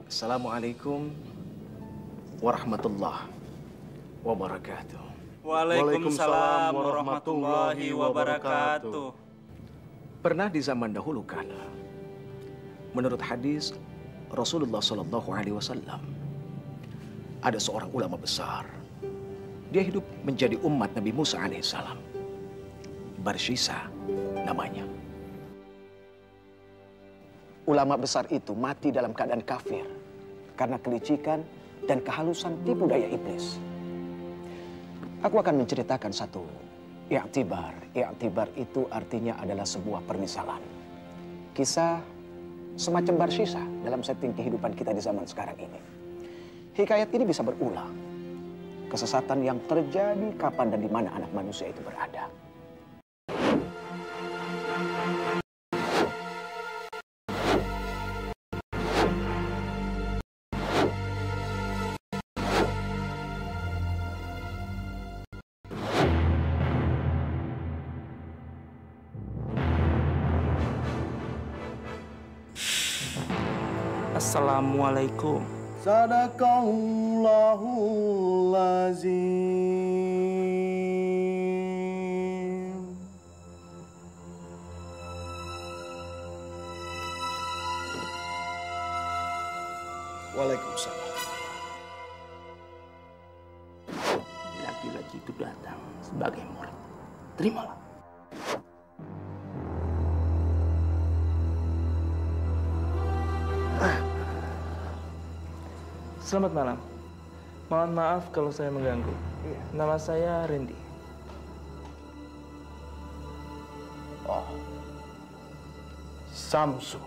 Assalamualaikum warahmatullahi wabarakatuh. Waalaikumsalam warahmatullahi wabarakatuh. Pernah di zaman dahulu kala, menurut hadis Rasulullah Shallallahu Alaihi Wasallam, ada seorang ulama besar. Dia hidup menjadi umat Nabi Musa alaihissalam. Barsisa namanya. Ulama besar itu mati dalam keadaan kafir karena kelicikan dan kehalusan tipu daya iblis. Aku akan menceritakan satu i'tibar. I'tibar itu artinya adalah sebuah permisalan. Kisah semacam Barsisa dalam setting kehidupan kita di zaman sekarang ini. Hikayat ini bisa berulang. Kesesatan yang terjadi kapan dan di mana anak manusia itu berada. Assalamualaikum. Sadaqallahul azim. Waalaikumsalam. Laki-laki itu datang sebagai murid. Terimalah. Selamat malam. Mohon maaf kalau saya mengganggu. Nama saya Randy. Oh, Samsu.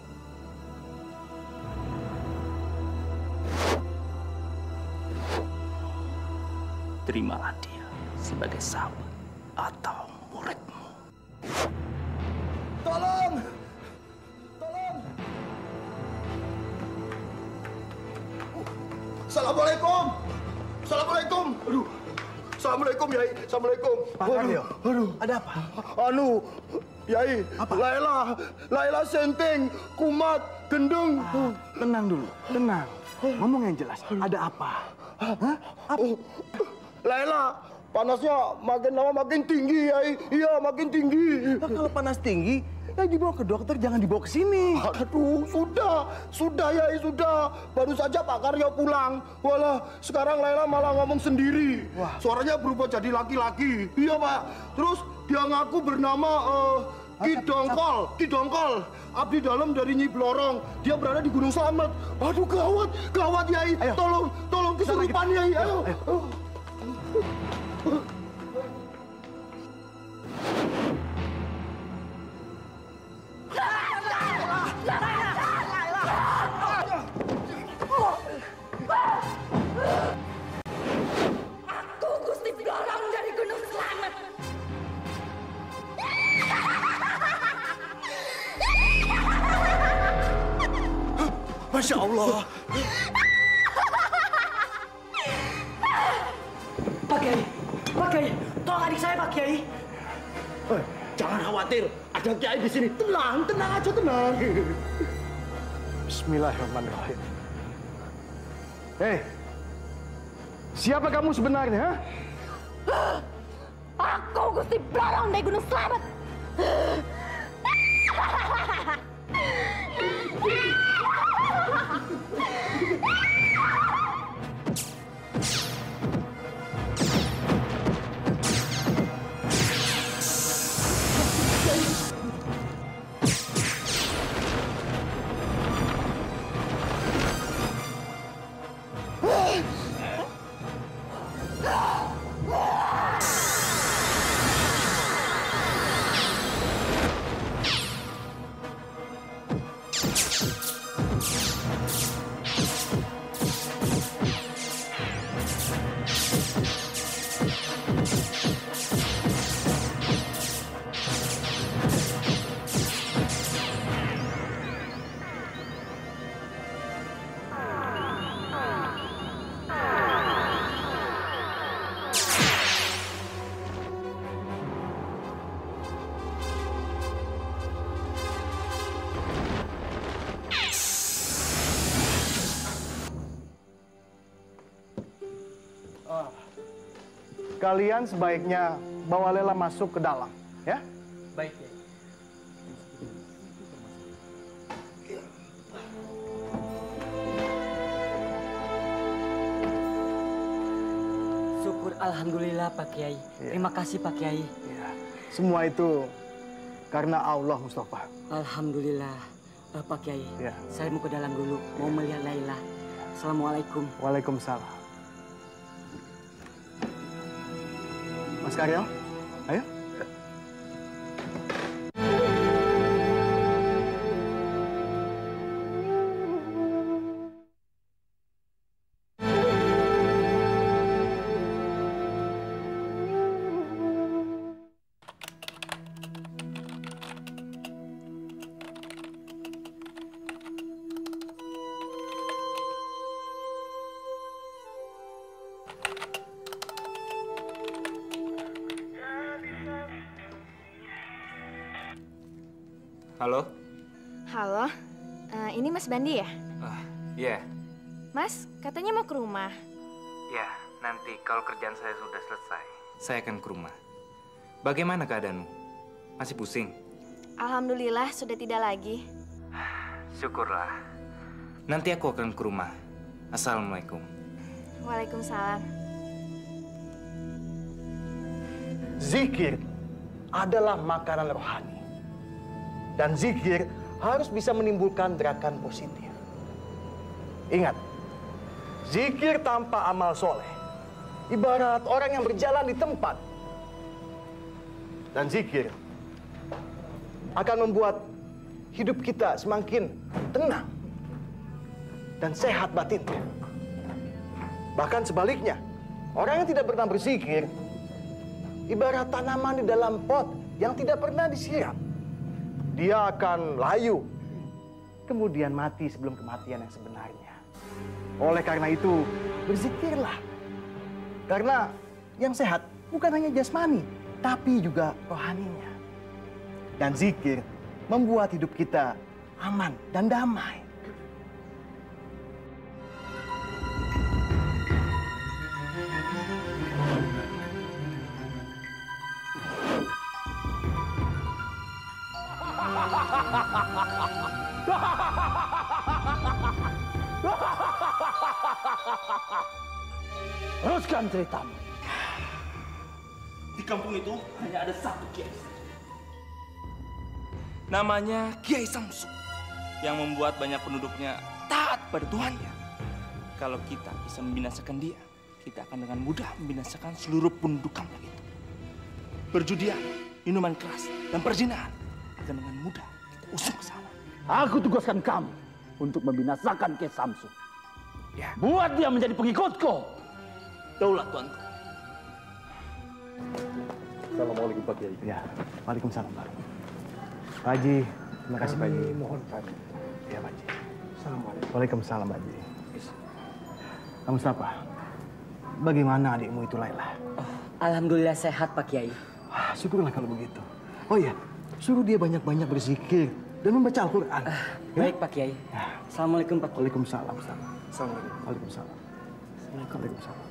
Terimalah dia sebagai sahabat atau muridmu. Tolong! Tolong! Assalamualaikum! Assalamualaikum! Aduh! Assalamualaikum, Yai. Assalamualaikum. Pak Karyo. Aduh. Ada apa? Anu, Yai. Apa? Laila senting, kumat, gendeng. Tenang dulu, tenang. Ngomong yang jelas, ada apa? Hah? Apa? Laila, panasnya makin lama makin tinggi, Yai. Iya, makin tinggi. Nah, kalau panas tinggi, ya dibawa ke dokter, jangan dibawa ke sini. Aduh, sudah Yai, sudah. Baru saja Pak Karyo pulang. Walah, sekarang Laila malah ngomong sendiri. Wah. Suaranya berubah jadi laki-laki. Iya, Pak. Terus dia ngaku bernama Ki Dongkol. Abdi dalam dari Nyi Blorong. Dia berada di Gunung Slamet. Aduh, gawat Yai. Ayo. Tolong kesurupan Yai. Ayo. Aku Gusti Blorong dari Gunung Slamet. Masya Allah. Pak Kiai, tolong adik saya Pak Kiai. Jangan khawatir, ada Kiai di sini. Tenang aja, tenang. Bismillahirrahmanirrahim. Hei, siapa kamu sebenarnya? Aku Gusti Blorong dari Gunung Slamet. Kalian sebaiknya bawa Lela masuk ke dalam, ya? Baik, Kiai. Syukur alhamdulillah Pak Kiai. Terima kasih Pak Kiai. Ya. Semua itu karena Allah, Mustafa. Alhamdulillah Pak Kiai. Ya. Saya mau ke dalam dulu, mau melihat Laila. Assalamualaikum. Waalaikumsalam. Mas Karyo, ayo. Halo? Halo, ini Mas Bandi ya? Iya. Mas, katanya mau ke rumah. Ya, nanti kalau kerjaan saya sudah selesai, saya akan ke rumah. Bagaimana keadaanmu? Masih pusing? Alhamdulillah sudah tidak lagi. Syukurlah. Nanti aku akan ke rumah. Assalamualaikum. Waalaikumsalam. Zikir adalah makanan rohani. Dan zikir harus bisa menimbulkan gerakan positif. Ingat, zikir tanpa amal soleh ibarat orang yang berjalan di tempat. Dan zikir akan membuat hidup kita semakin tenang dan sehat batinnya. Bahkan sebaliknya, orang yang tidak pernah berzikir ibarat tanaman di dalam pot yang tidak pernah disiram. Dia akan layu, kemudian mati sebelum kematian yang sebenarnya. Oleh karena itu, berzikirlah. Karena yang sehat bukan hanya jasmani, tapi juga rohaninya. Dan zikir membuat hidup kita aman dan damai. Teruskan ceritamu. Di kampung itu hanya ada satu kiai. Namanya Kiai Samsu. Yang membuat banyak penduduknya taat pada Tuhannya. Kalau kita bisa membinasakan dia, kita akan dengan mudah membinasakan seluruh penduduk kampung itu. Perjudian, minuman keras, dan perzinahan akan dengan mudah kita usung ke sana. Aku tugaskan kamu untuk membinasakan Kiai Samsu. Ya. Buat dia menjadi pengikutku. Daulah tuanku. Assalamualaikum Pak Kiai. Ya, waalaikumsalam Pak. Pak Haji, terima kasih Pak Haji. Mohon pamit. Ya Pak Haji. Assalamualaikum. Waalaikumsalam Pak Haji. Kamu siapa? Bagaimana adikmu itu Laila? Alhamdulillah sehat Pak Kiai. Syukurlah kalau begitu. Oh iya, suruh dia banyak-banyak berzikir dan membaca Al-Quran. Baik Pak Kiai. Assalamualaikum Pak Kiai. Waalaikumsalam. Assalamualaikum. Waalaikumsalam. Waalaikumsalam.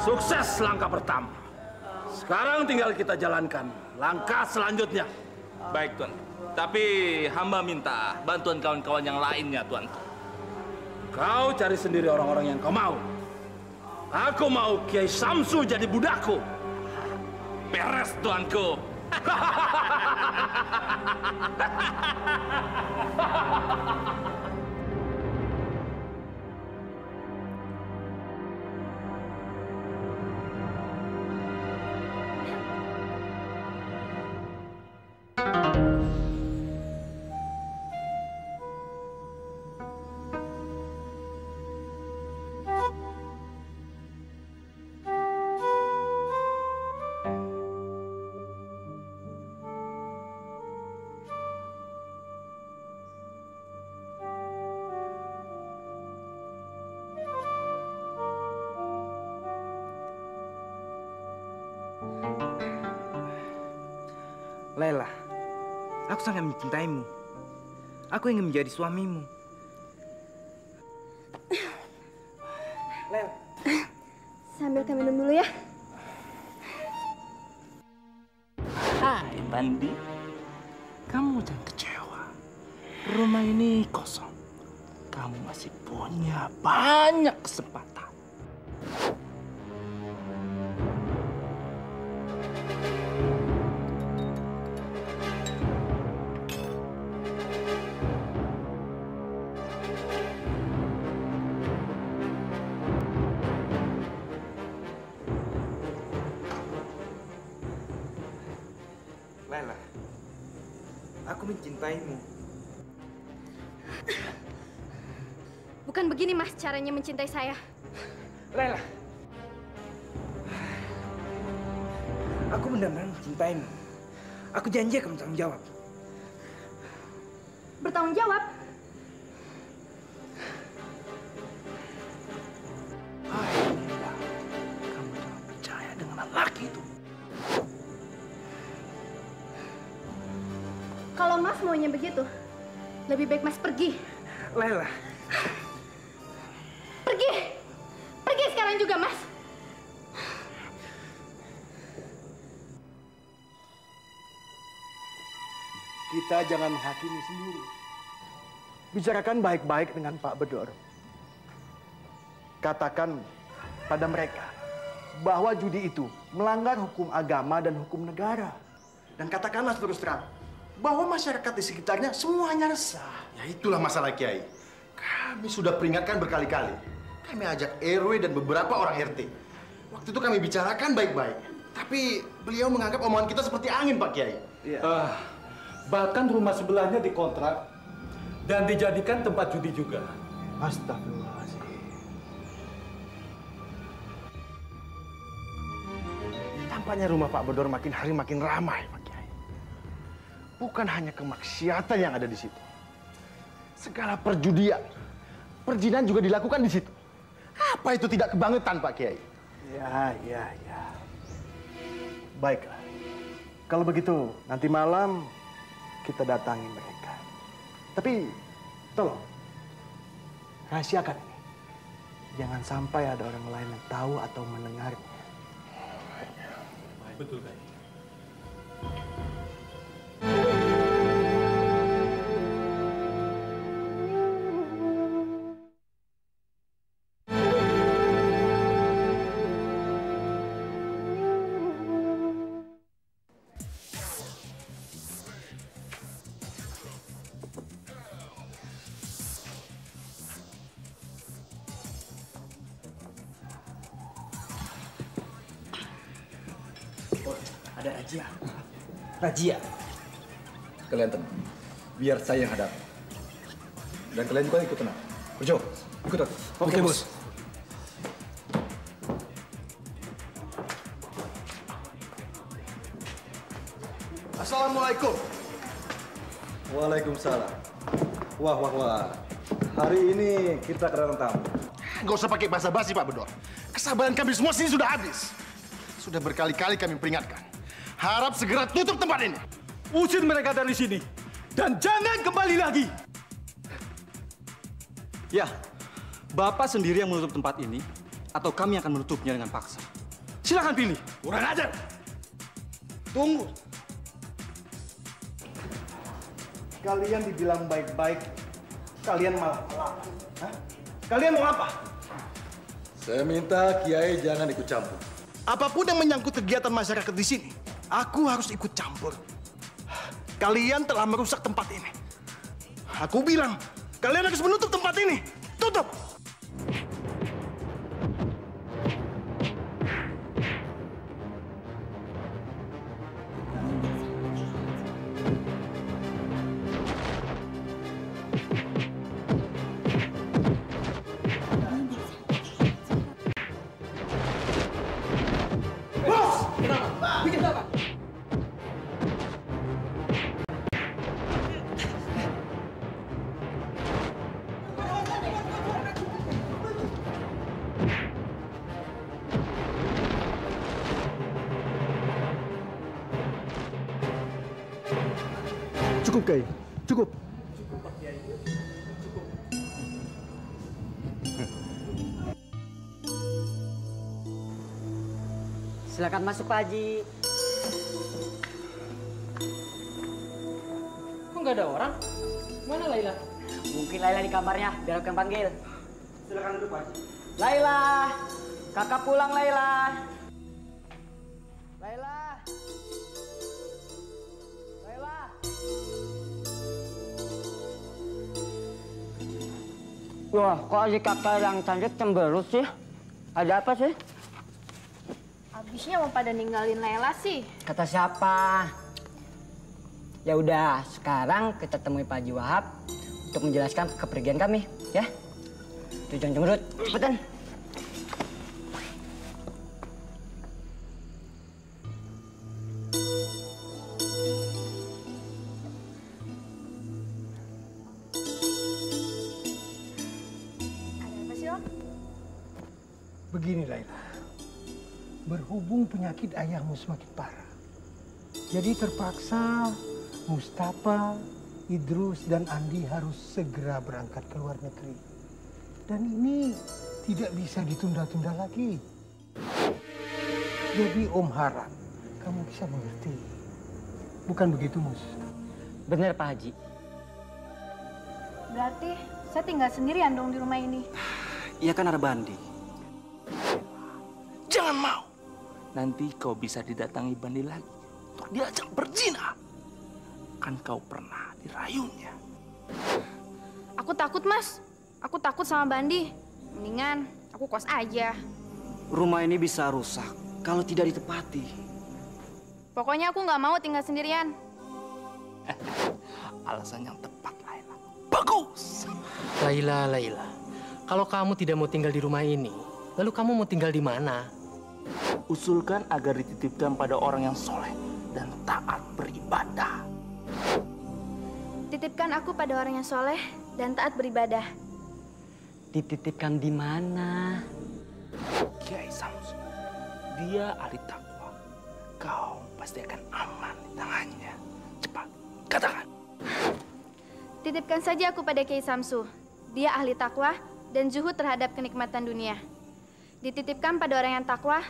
Sukses langkah pertama. Sekarang tinggal kita jalankan langkah selanjutnya. Baik, Tuan. Tapi hamba minta bantuan kawan-kawan yang lainnya, Tuan. Kau cari sendiri orang-orang yang kau mau. Aku mau Kiai Samsu jadi budakku. Beres, Tuanku. Laila, aku sangat mencintaimu. Aku ingin menjadi suamimu. Laila. Sambil kami minum dulu ya. Hai Bandi, kamu jangan kecewa. Rumah ini kosong. Kamu masih punya banyak kesempatan. Laila, aku mencintaimu. Bukan begini Mas caranya mencintai saya. Laila, aku benar-benar mencintaimu. Aku janji akan bertanggung jawab. Bertanggung jawab? Hai Laila, kamu jangan percaya dengan lelaki itu. Kalau Mas maunya begitu, lebih baik Mas pergi. Laila. Pergi! Pergi sekarang juga, Mas! Kita jangan menghakimi sendiri. Bicarakan baik-baik dengan Pak Bedor. Katakan pada mereka bahwa judi itu melanggar hukum agama dan hukum negara. Dan katakanlah terus terang bahwa masyarakat di sekitarnya semuanya resah. Ya itulah masalah Kiai. Kami sudah peringatkan berkali-kali. Kami ajak RW dan beberapa orang RT. Waktu itu kami bicarakan baik-baik. Tapi beliau menganggap omongan kita seperti angin, Pak Kiai. Bahkan rumah sebelahnya dikontrak dan dijadikan tempat judi juga. Astagfirullahaladzim. Tampaknya rumah Pak Bedor makin hari makin ramai, Pak Kiai. Bukan hanya kemaksiatan yang ada di situ. Segala perjudian, perjinan juga dilakukan di situ. Apa itu tidak kebangetan, Pak Kiai? Ya. Baiklah. Kalau begitu, nanti malam kita datangi mereka. Tapi, tolong, rahasiakan ini. Jangan sampai ada orang lain yang tahu atau mendengarnya. Betul, Kiai. Ada razia. Razia. Kalian tenang. Biar saya yang hadapi. Dan kalian juga ikut tenang. Ujo, ikut aku. Oke, Bos. Assalamualaikum. Waalaikumsalam. Wah. Hari ini kita kedatangan tamu. Nggak usah pakai basa-basi, Pak Bedor. Kesabaran kami semua sini sudah habis. Sudah berkali-kali kami peringatkan. Harap segera tutup tempat ini. Usir mereka dari sini. Dan jangan kembali lagi. Ya, Bapak sendiri yang menutup tempat ini, atau kami akan menutupnya dengan paksa. Silakan pilih. Kurang ajar. Tunggu. Kalian dibilang baik-baik, kalian malah melawan. Kalian mau apa? Saya minta Kiai jangan ikut campur. Apapun yang menyangkut kegiatan masyarakat di sini, aku harus ikut campur. Kalian telah merusak tempat ini. Aku bilang, kalian harus menutup tempat ini. Tutup! Cukup, Kiai. Cukup. Cukup, Pak Kiai. Cukup. Silakan masuk, Pak Haji. Kok nggak ada orang? Mana Laila? Mungkin Laila di kamarnya, biar aku yang panggil. Silakan duduk, Pak Haji. Laila, kakak pulang, Laila. Laila. Laila. Wah, kok adik kakak yang cantik cemberut sih? Ada apa sih? Habisnya mau pada ninggalin Laila sih. Kata siapa? Ya udah, sekarang kita temui Pak Haji Wahab untuk menjelaskan kepergian kami, ya? Tuh jangan cemberut, cepetan. Ada apa sih, Om? Begini, Laila. Berhubung penyakit ayahmu semakin parah, jadi terpaksa Mustafa, Idrus, dan Andi harus segera berangkat ke luar negeri. Dan ini tidak bisa ditunda-tunda lagi. Jadi Om harap kamu bisa mengerti. Bukan begitu, Mus? Benar, Pak Haji. Berarti saya tinggal sendirian dong di rumah ini. Iya kan ada Bandi. Jangan mau. Nanti kau bisa didatangi Bandi lagi untuk diajak berzina. Kan kau pernah dirayunya. Aku takut, Mas. Aku takut sama Bandi. Mendingan aku kos aja. Rumah ini bisa rusak kalau tidak ditepati. Pokoknya aku nggak mau tinggal sendirian. Alasan yang tepat, Laila. Bagus. Laila. Kalau kamu tidak mau tinggal di rumah ini, lalu kamu mau tinggal di mana? Usulkan agar dititipkan pada orang yang soleh dan taat beribadah. Titipkan aku pada orang yang soleh dan taat beribadah. Dititipkan di mana? Kiai Samsu. Dia ahli takwa. Kau pasti akan aman di tangannya. Cepat, katakan. Titipkan saja aku pada Kiai Samsu. Dia ahli takwa dan zuhud terhadap kenikmatan dunia. Dititipkan pada orang yang takwa,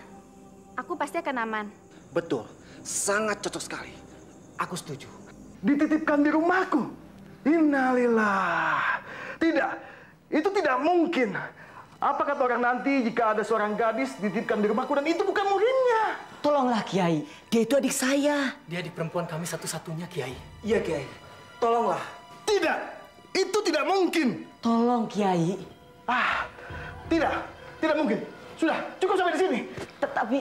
aku pasti akan aman. Betul, sangat cocok sekali. Aku setuju. Dititipkan di rumahku. Innalillah. Tidak, itu tidak mungkin. Apa kata orang nanti jika ada seorang gadis dititipkan di rumahku dan itu bukan muridnya? Tolonglah, Kiai. Dia itu adik saya. Dia adik perempuan kami satu-satunya, Kiai. Iya, Kiai. Tolonglah. Tidak, itu tidak mungkin. Tolong, Kiai. Tidak mungkin. Sudah, cukup sampai di sini. Tetapi...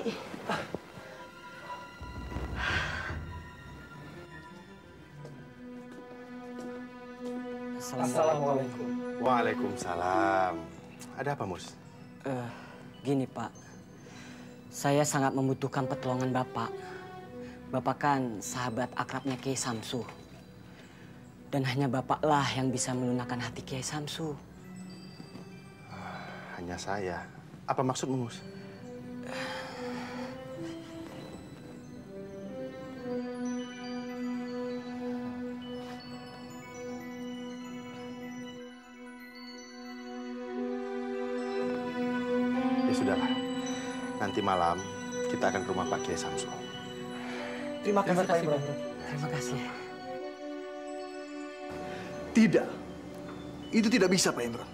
Assalamualaikum. Waalaikumsalam. Ada apa, Mus? Gini, Pak. Saya sangat membutuhkan pertolongan Bapak. Bapak kan sahabat akrabnya Kiai Samsu. Dan hanya Bapaklah yang bisa melunakkan hati Kiai Samsu. Hanya saya. Apa maksudmu, Mus? Ya sudahlah. Nanti malam kita akan ke rumah Pak Kiai Samsu. Terima kasih, Pak Imron. Terima kasih. Tidak. Itu tidak bisa, Pak Imron.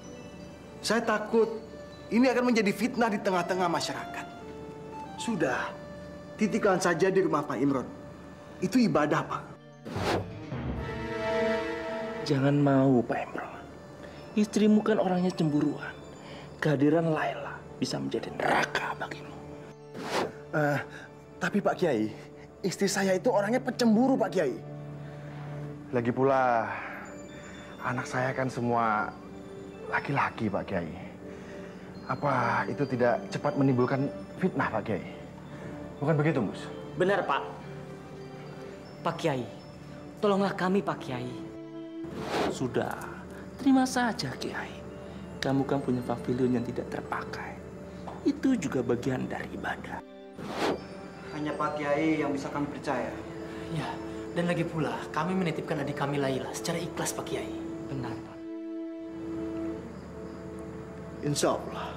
Saya takut ini akan menjadi fitnah di tengah-tengah masyarakat. Sudah, titipkan saja di rumah Pak Imron. Itu ibadah, Pak. Jangan mau, Pak Imron. Istrimu kan orangnya cemburuan. Kehadiran Laila bisa menjadi neraka bagimu. Tapi Pak Kiai, istri saya itu orangnya pecemburu, Pak Kiai. Lagi pula, anak saya kan semua laki-laki, Pak Kiai. Apa itu tidak cepat menimbulkan fitnah, Pak Kiai? Bukan begitu, Mus? Benar, Pak. Pak Kiai, tolonglah kami, Pak Kiai. Sudah, terima saja, Kiai. Kamu kan punya pavilion yang tidak terpakai. Itu juga bagian dari ibadah. Hanya Pak Kiai yang bisa kami percaya. Ya, Dan lagi pula, kami menitipkan adik kami Laila secara ikhlas, Pak Kiai. Benar, Pak. Insya Allah.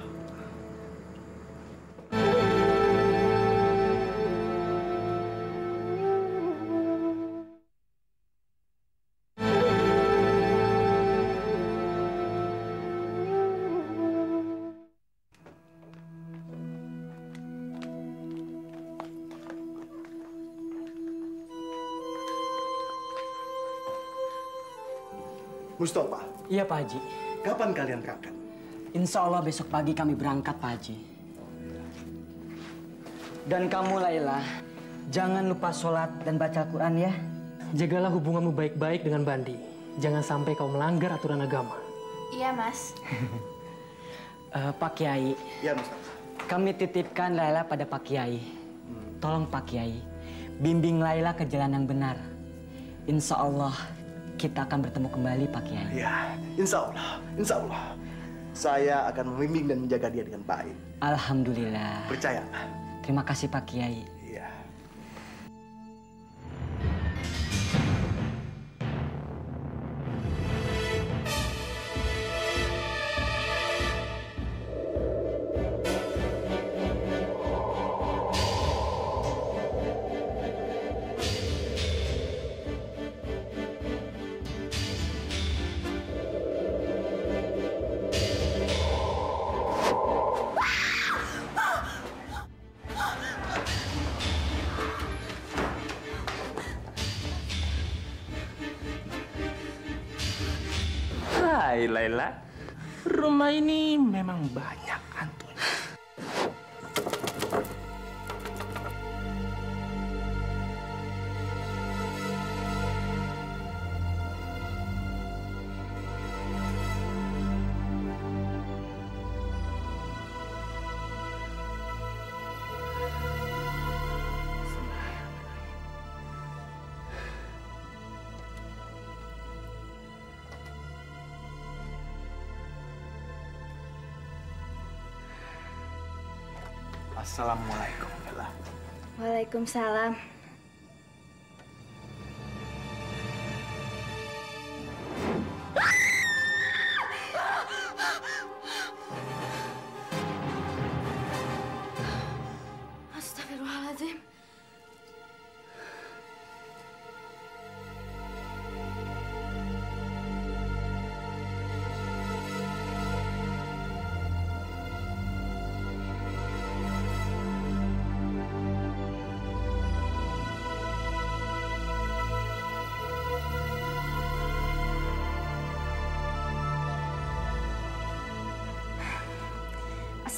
Mustafa. Iya, Pak Haji. Kapan kalian berangkat? Insya Allah besok pagi kami berangkat, Pak Haji. Dan kamu, Laila, jangan lupa sholat dan baca Al-Quran ya. Jagalah hubunganmu baik-baik dengan Bandi. Jangan sampai kau melanggar aturan agama. Iya, Mas. Pak Kiai. Iya, Mustafa. Kami titipkan Laila pada Pak Kiai. Tolong Pak Kiai, bimbing Laila ke jalan yang benar. Insya Allah kita akan bertemu kembali, Pak Kiai. Ya, insya Allah, insya Allah. Saya akan membimbing dan menjaga dia dengan baik. Alhamdulillah. Percaya. Terima kasih, Pak Kiai. Iya. Hai Laila, rumah ini memang banyak hantunya. Assalamualaikum, Bella. Waalaikumsalam. Astagfirullahaladzim.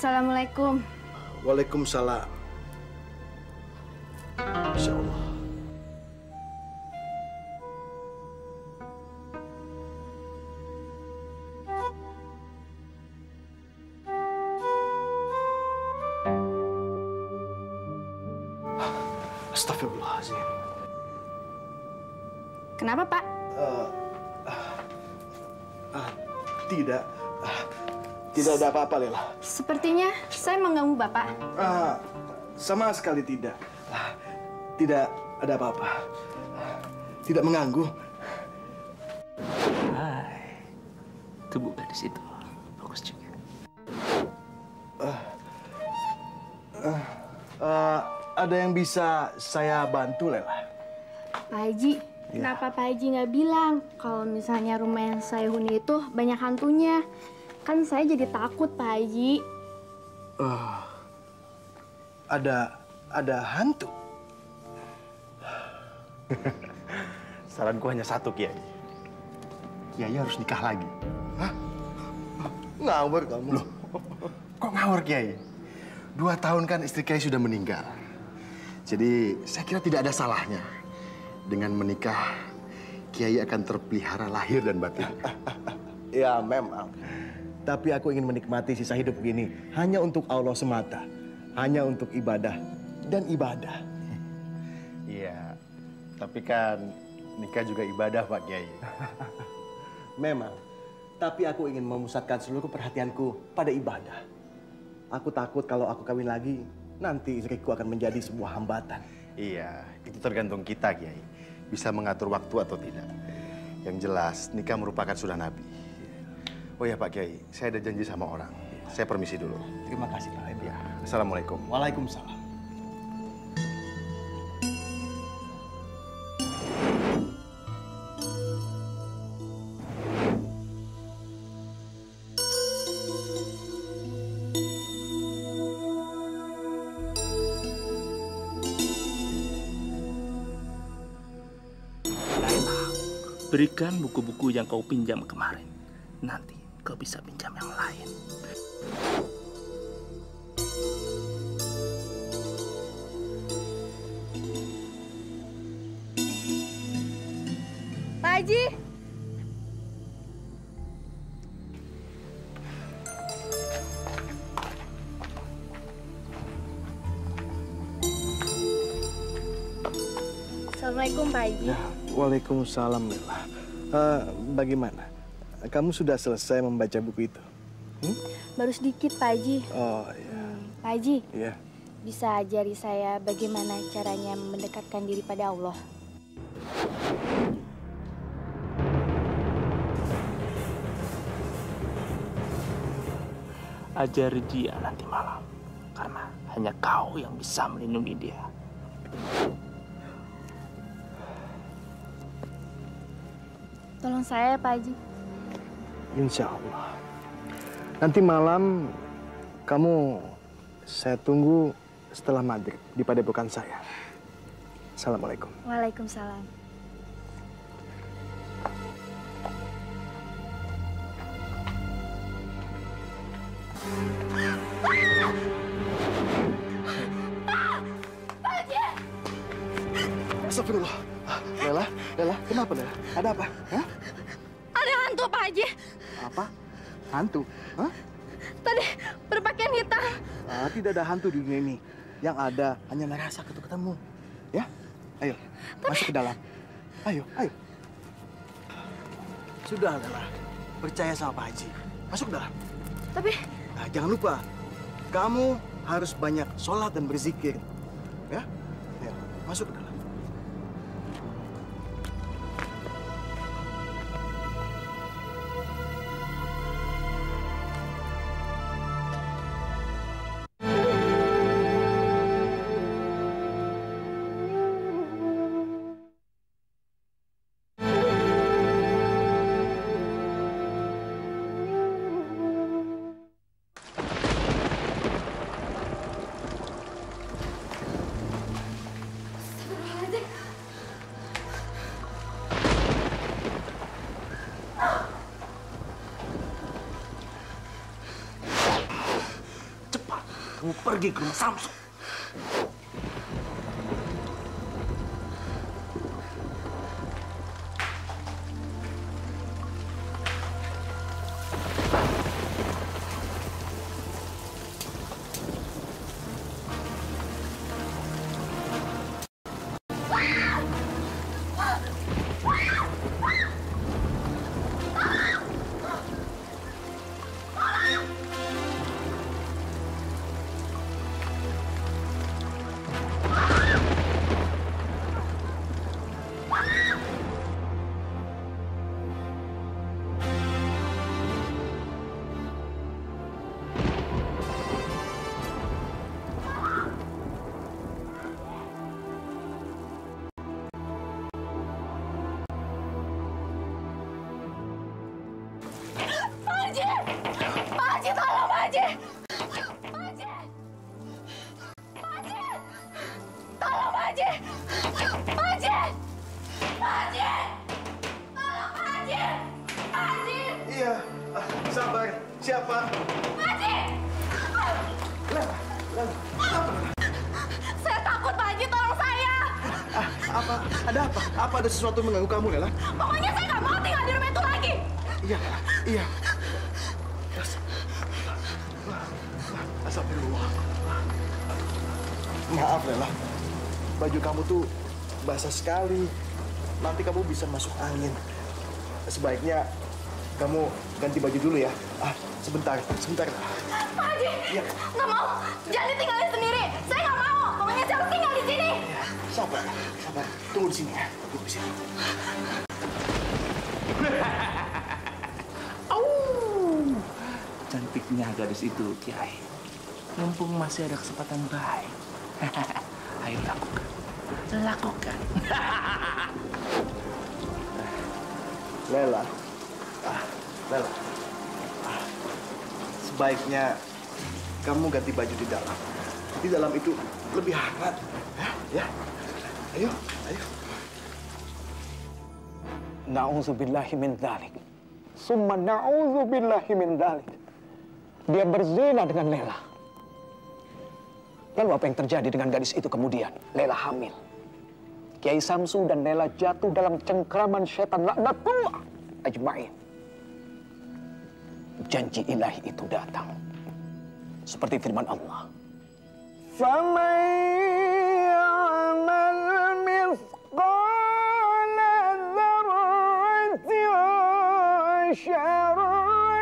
Assalamualaikum. Waalaikumsalam. Insya Allah. Astagfirullahaladzim. Kenapa, Pak? Tidak. Tidak ada apa-apa, Lela. Sepertinya saya mengganggu Bapak. Sama sekali tidak. Tidak ada apa-apa. Tidak mengganggu. Hai, tubuh gadis itu bagus juga. Ada yang bisa saya bantu, Lela? Pak Haji, kenapa Pak Haji nggak bilang kalau misalnya rumah yang saya huni itu banyak hantunya? Kan saya jadi takut, Pak Haji. Ada hantu? Saranku hanya satu, Kiai. Kiai harus nikah lagi. Hah? Ngawur kamu. Loh, kok ngawur, Kiai? 2 tahun kan istri Kiai sudah meninggal. Jadi saya kira tidak ada salahnya. Dengan menikah, Kiai akan terpelihara lahir dan batin. Ya, memang. Tapi aku ingin menikmati sisa hidup ini hanya untuk Allah semata. Hanya untuk ibadah dan ibadah. Iya, tapi kan nikah juga ibadah, Pak Kiai. Memang. Tapi aku ingin memusatkan seluruh perhatianku pada ibadah. Aku takut kalau aku kawin lagi, nanti istriku akan menjadi sebuah hambatan. Iya, itu tergantung kita, Kiai. bisa mengatur waktu atau tidak. Yang jelas, nikah merupakan sunnah Nabi. Oh ya Pak Kiai, saya ada janji sama orang. Saya permisi dulu. Terima kasih Pak. Ya, Assalamualaikum. Waalaikumsalam. Berikan buku-buku yang kau pinjam kemarin. Nanti kau bisa pinjam yang lain. Pak Haji. Assalamualaikum Pak Haji. Ya, waalaikumsalam Lela. Bagaimana? Kamu sudah selesai membaca buku itu? Baru sedikit Pak Haji. Oh iya. Pak Haji. Iya. Bisa ajari saya bagaimana caranya mendekatkan diri pada Allah? Ajari dia nanti malam. Karena hanya kau yang bisa melindungi dia. Tolong saya Pak Haji. Insya Allah. Nanti malam kamu saya tunggu setelah maghrib di padepokan saya. Assalamualaikum. Waalaikumsalam. Astagfirullah. Lela, kenapa Lela? Ada apa? Hah? Ada hantu Pak Haji. Apa? Hantu? Hah? Tadi berpakaian hitam. Tidak ada hantu di dunia ini. Yang ada hanya Narasa ketemu. Ya? Ayo, masuk ke dalam. Ayo. Sudah, Lela. Percaya sama Pak Haji. Masuk ke dalam. Tapi... Nah, jangan lupa, kamu harus banyak sholat dan berzikir. Ya? Ayo, masuk ke dalam. Kamu pergi ke rumah Samsu. Ada sesuatu mengganggu kamu, Lela? Pokoknya saya nggak mau tinggal di rumah itu lagi. Iya. Astagfirullah. Maaf, Lela. Baju kamu tuh basah sekali. Nanti kamu bisa masuk angin. Sebaiknya kamu ganti baju dulu ya. Sebentar. Pak Haji, nggak mau. Jangan ditinggalin sendiri. Saya nggak mau. Pokoknya saya harus tinggal di sini. Sabar, sabar. Tunggu di sini ya. Tunggu di sini. Cantiknya gadis itu, Kiai. Mumpung masih ada kesempatan baik. Ayo lakukan. Lakukan. Lela. Lela. Sebaiknya kamu ganti baju di dalam. Di dalam itu lebih hangat. Ya. Ayo, ayo. Na'udzubillahi min dzalik. Summa na'udzubillahi min dzalik. Dia berzina dengan Lela. Lalu apa yang terjadi dengan gadis itu kemudian? Lela hamil. Kiai Samsu dan Lela jatuh dalam cengkraman setan laknatullah ajma'in. Janji ilahi itu datang. Seperti firman Allah. فَمَنْ يَعْمَلْ مِثْقَالَ ذَرَّةٍ شَرًّا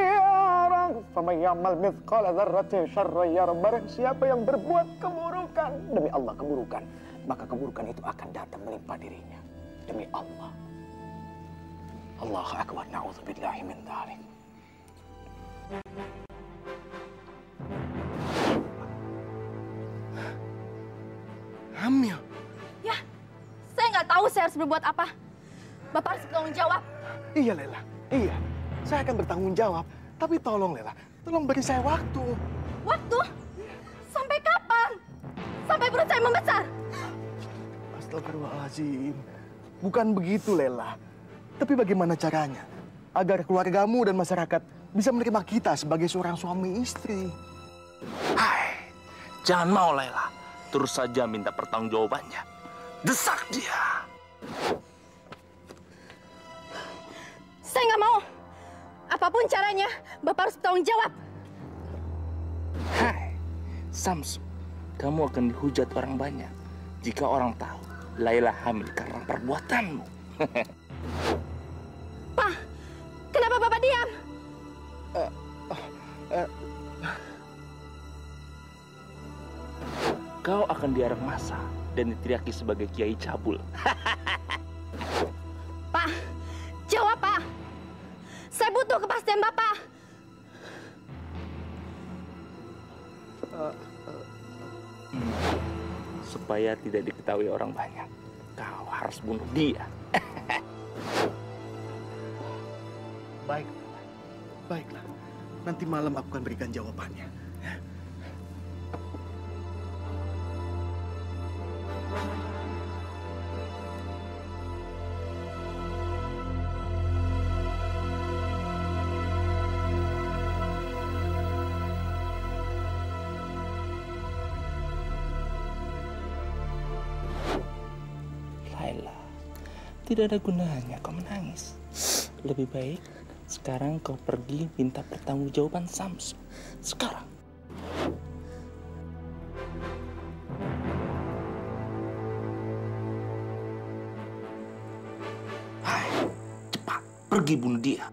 يَرَهُ فَمَنْ يَعْمَلْ مِثْقَالَ ذَرَّةٍ شَرًّا يَرَهُ. Barang siapa yang berbuat keburukan, demi Allah keburukan, maka keburukan itu akan datang menimpa dirinya. Demi Allah. Allahu akbar, na'udzubillahi min dzalik. Hamil? Ya, saya nggak tahu saya harus berbuat apa. Bapak harus bertanggung jawab. Iya, Lela. Iya. Saya akan bertanggung jawab. Tapi tolong, Lela. Tolong beri saya waktu. Waktu? Sampai kapan? Sampai perut saya membesar? Astagfirullahaladzim. Bukan begitu, Lela. Tapi bagaimana caranya agar keluargamu dan masyarakat bisa menerima kita sebagai seorang suami istri? Hai, jangan mau, Lela. Terus saja minta pertanggungjawabannya. Desak dia. Saya nggak mau. Apapun caranya, Bapak harus bertanggung jawab. Hai, Samsu. Kamu akan dihujat orang banyak jika orang tahu Laila hamil karena perbuatanmu. Pak, kenapa Bapak diam? Kau akan diarak masa dan diteriaki sebagai kiai cabul. Pak, jawab Pak. Saya butuh kepastian Bapak. Supaya tidak diketahui orang banyak, kau harus bunuh dia. Baiklah. Baiklah. Nanti malam aku akan berikan jawabannya. Laila, tidak ada gunanya kau menangis. Lebih baik sekarang kau pergi minta pertanggungjawaban Samsu. Sekarang. Hai, cepat pergi bunuh dia.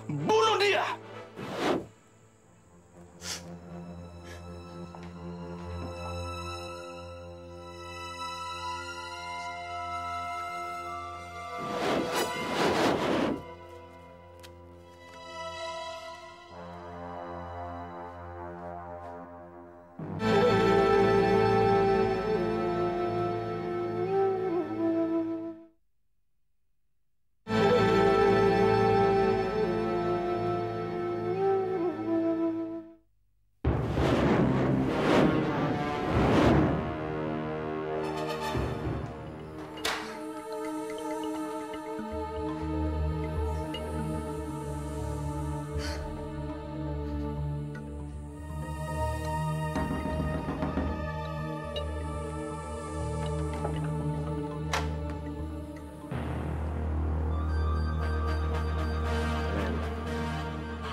Bunuh dia!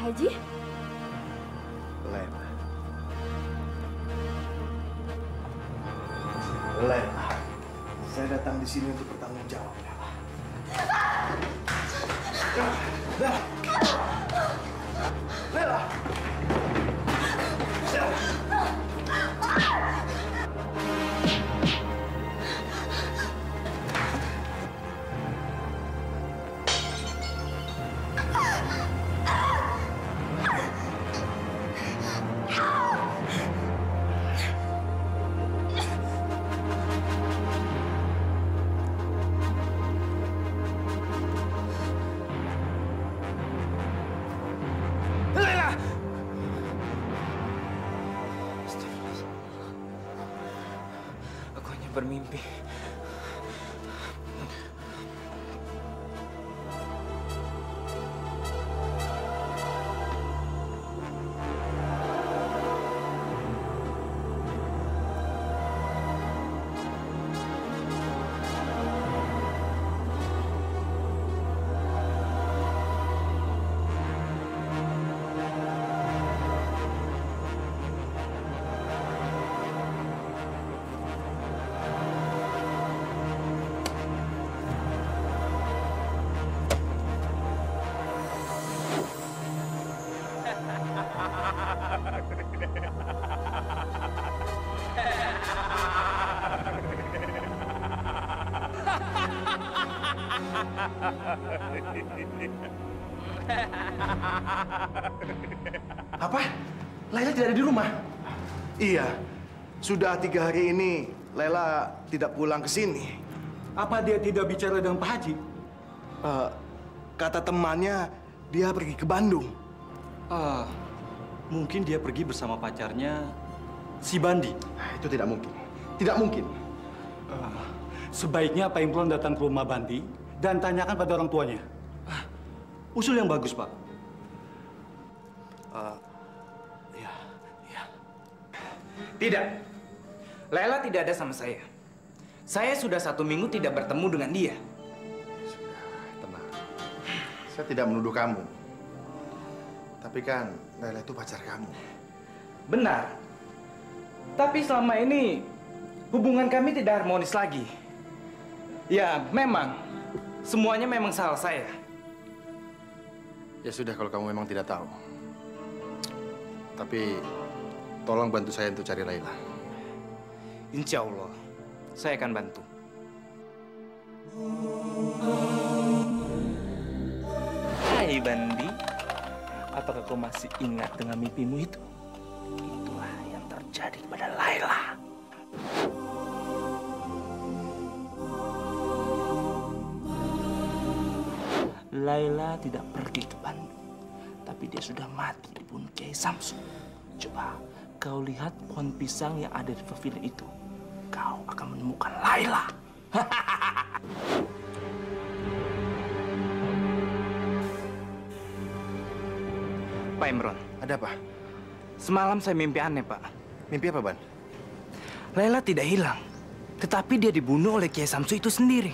Haji? Lela. di sini untuk bertanggung jawab. Lela! Bermimpi. Apa? Laila tidak ada di rumah? Iya. Sudah 3 hari ini Laila tidak pulang ke sini. Apa dia tidak bicara dengan Pak Haji? Kata temannya, dia pergi ke Bandung. Mungkin dia pergi bersama pacarnya, si Bandi. Itu tidak mungkin. Tidak mungkin. Sebaiknya Pak Imron datang ke rumah Bandi dan tanyakan pada orang tuanya. Usul yang bagus, Pak. Tidak. Laila tidak ada sama saya. Saya sudah 1 minggu tidak bertemu dengan dia. Tenang. Saya tidak menuduh kamu. Tapi kan Laila itu pacar kamu. Benar. Tapi selama ini hubungan kami tidak harmonis lagi. Ya, memang. Semuanya memang salah saya. Ya sudah kalau kamu memang tidak tahu. Tapi tolong bantu saya untuk cari Laila. Insya Allah, saya akan bantu. Hai Bandi, apakah kau masih ingat dengan mimpimu itu? Itulah yang terjadi pada Laila. Laila tidak pergi ke Bandung, tapi dia sudah mati dibunuh Kiai Samsu. Coba kau lihat pohon pisang yang ada di pavilion itu. Kau akan menemukan Laila. Pak Imron. Ada apa? Semalam saya mimpi aneh, Pak. Mimpi apa, Ban? Laila tidak hilang, tetapi dia dibunuh oleh Kiai Samsu itu sendiri.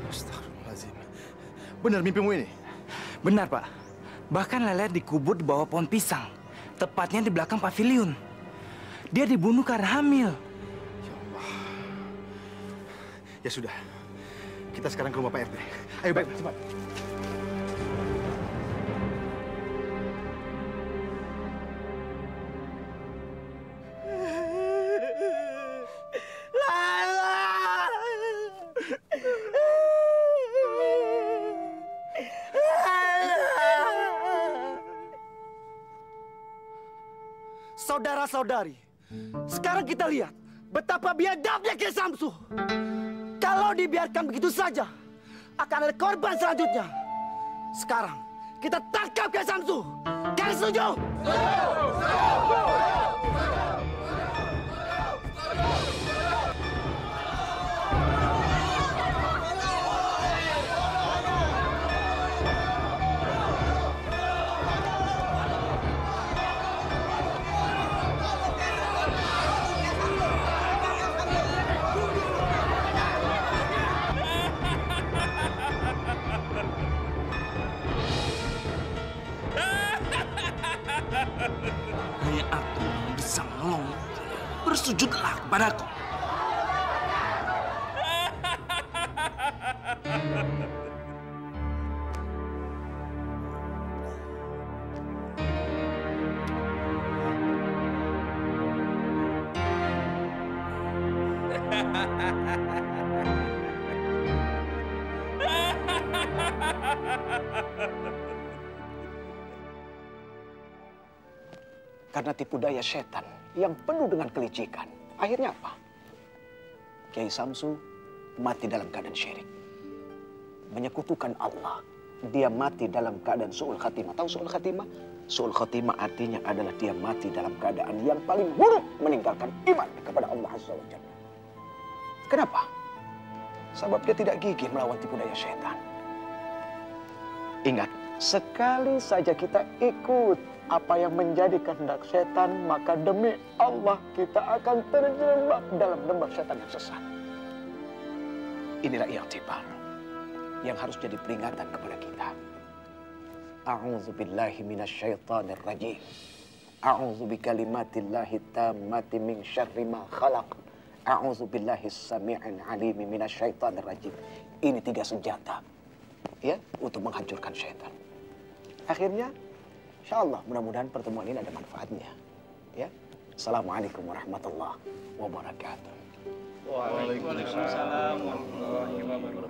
Astagfirullahaladzim. Benar mimpimu ini? Benar, Pak. Bahkan Laila dikubur di bawah pohon pisang, tepatnya di belakang pavilion. Dia dibunuh karena hamil. Ya Allah. Ya sudah. Kita sekarang ke rumah Pak RT. Ayo, baik, cepat. Saudara-saudari, sekarang kita lihat betapa biadabnya Kiai Samsu. Kalau dibiarkan begitu saja, akan ada korban selanjutnya. Sekarang kita tangkap Kiai Samsu. Kalian setuju? Hanya aku yang bisa menolongmu. Bersujudlah kepadaku. Karena tipu daya setan yang penuh dengan kelicikan. Akhirnya apa? Kiai Samsu mati dalam keadaan syirik. Menyekutukan Allah. Dia mati dalam keadaan su'ul khatimah. Tahu su'ul khatimah? Su'ul khatimah artinya adalah dia mati dalam keadaan yang paling buruk. Meninggalkan iman kepada Allah Azza wa Jalla. Kenapa? Sebab dia tidak gigih melawan tipu daya setan. Ingat, sekali saja kita ikut apa yang menjadi kehendak setan, maka demi Allah kita akan terjebak dalam lembah setan yang sesat. Inilah i'tibar yang harus jadi peringatan kepada kita. A'udzu billahi minasyaitonir rajim. A'udzu bikalimatillahi tammati min syarri ma khalaq. A'udzu billahi samii'il 'aliim minasyaitonir rajim. Ini 3 senjata ya untuk menghancurkan setan. Akhirnya insyaallah mudah-mudahan pertemuan ini ada manfaatnya. Ya. Assalamualaikum warahmatullahi wabarakatuh. Waalaikumsalam warahmatullahi wabarakatuh.